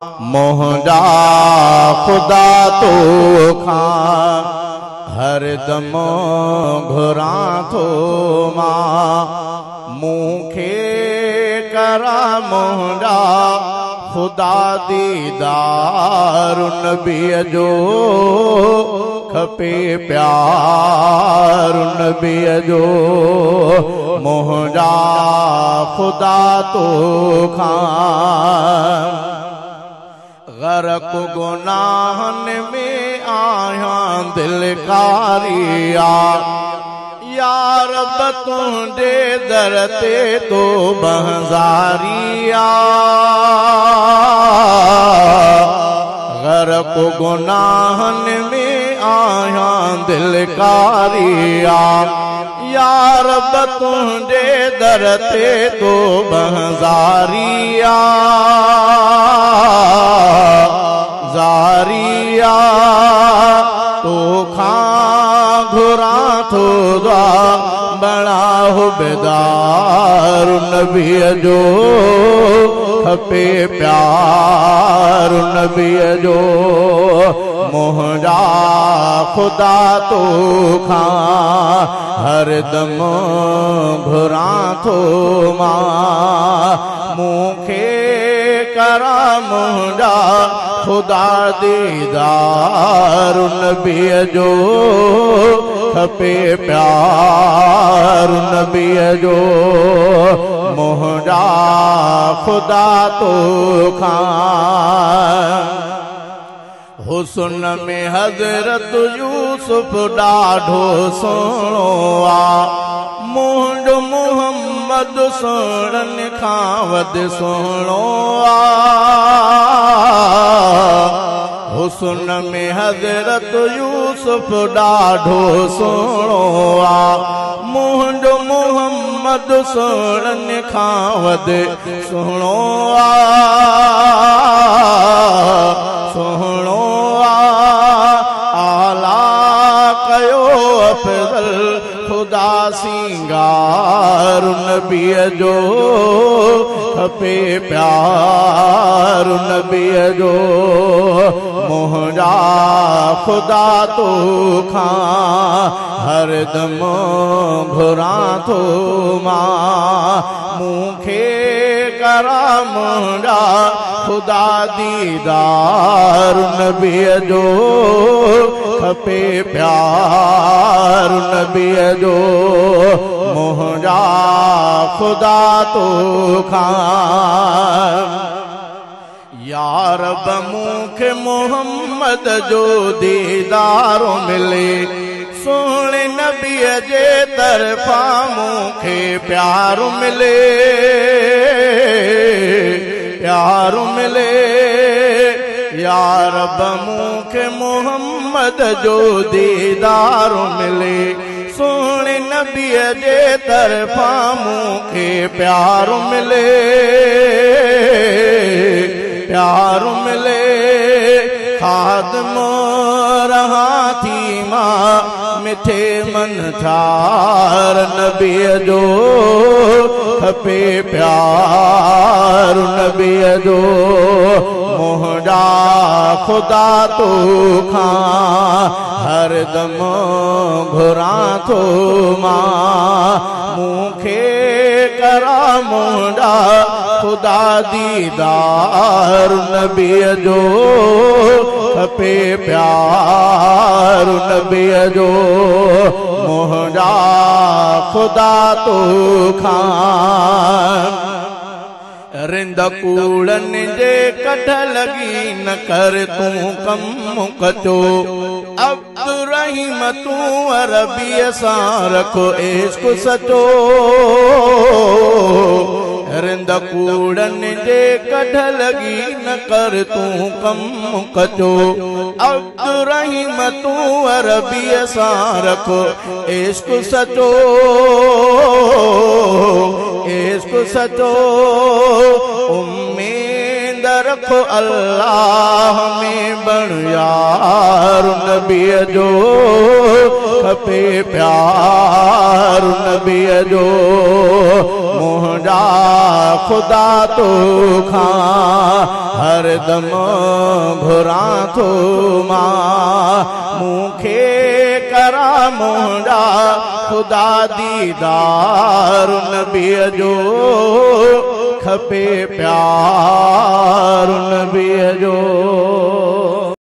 मोहजा खुदा तो खां हर दम घुरा थो मां मूंखे करा मोहजा खुदा दीदार नबीअ जो खपे प्यार नबीअ जो मोहजा खुदा तो खां गरक गुनाहन में आया दिलकारिया यार तुंहिंजे दर ते तो बहज़ारिया गरक गुनाहन में आया दिलकारिया यार तुंहिंजे दर ते तो बहज़ारिया जारिया तो खां घुरा थो बड़ा हुबेदार नबीअ जो खपे प्यार नबीअ जो मोहजा खुदा तो खां हर दम घुरा थो मां मूंखे करा मोहजा खुदा दीदार नबीअ जो खपे प्यार नबीअ जो मोहजा खुदा तो खां हुस्न में हज़रत यूसुफ ॾाढो सुहिणो आ मुंहिंजो मुहम्मद सुहिणनि खां वधि सुहिणो आ हुस्न में हज़रत यूसुफ ॾाढो सुहिणो आ मुंहिंजो मुहम्मद सुहिणनि खां वधि सुहिणो आ सुहिणो आला कयो अफ़ज़ल खुदा सिंगार नबीअ जो खपे प्यार नबीअ जो मोहजा खुदा तो खां हर दम घुरा थो मां मूंखे करा मोहजा खुदा दीदार नबीअ जो खपे प्यार नबीअ जो मोहजा खुदा तो खां यार मूंखे मोहम्मद जो दीदार मिले सोहणे नबीअ जे तरफा मूंखे प्यार मिले प्यार मिले यार मूंखे मोहम्मद जो दीदार मिले सोहणे नबीअ जे तरफा मूंखे प्यार मिले प्यार मिले खादम रहा थी मां मिठे मन ठार नबीअ जो खपे प्यार नबीअ जो मोहजा खुदा तो खां हर दम घुरा थो मां मूंखे करा मोहजा खुदा दीदार नबीअ जो खपे प्यार नबीअ जो मोहजा खुदा तो खां रिंद कूड़नि जे कढ लगी न कर तूं कम कचो अब्दुर्रहीम तूं अरबीअ सां रखो इश्क सचो रिंद कूड़नि जे कढ लगी न कर तूं कम कचो अब्दुर्रहीम तूं अरबीअ सां रखो इश्क सचो इश्क सचो उम्मीद रखो अल्लाह में बण यार नबी जो खपे प्यार नबी जो मुंहिंजा खुदा तो खां हर दम घुरां थो मां मूंखे करा मुंहिंजा खुदा दीदार नबी जो खपे प्यार नबी जो।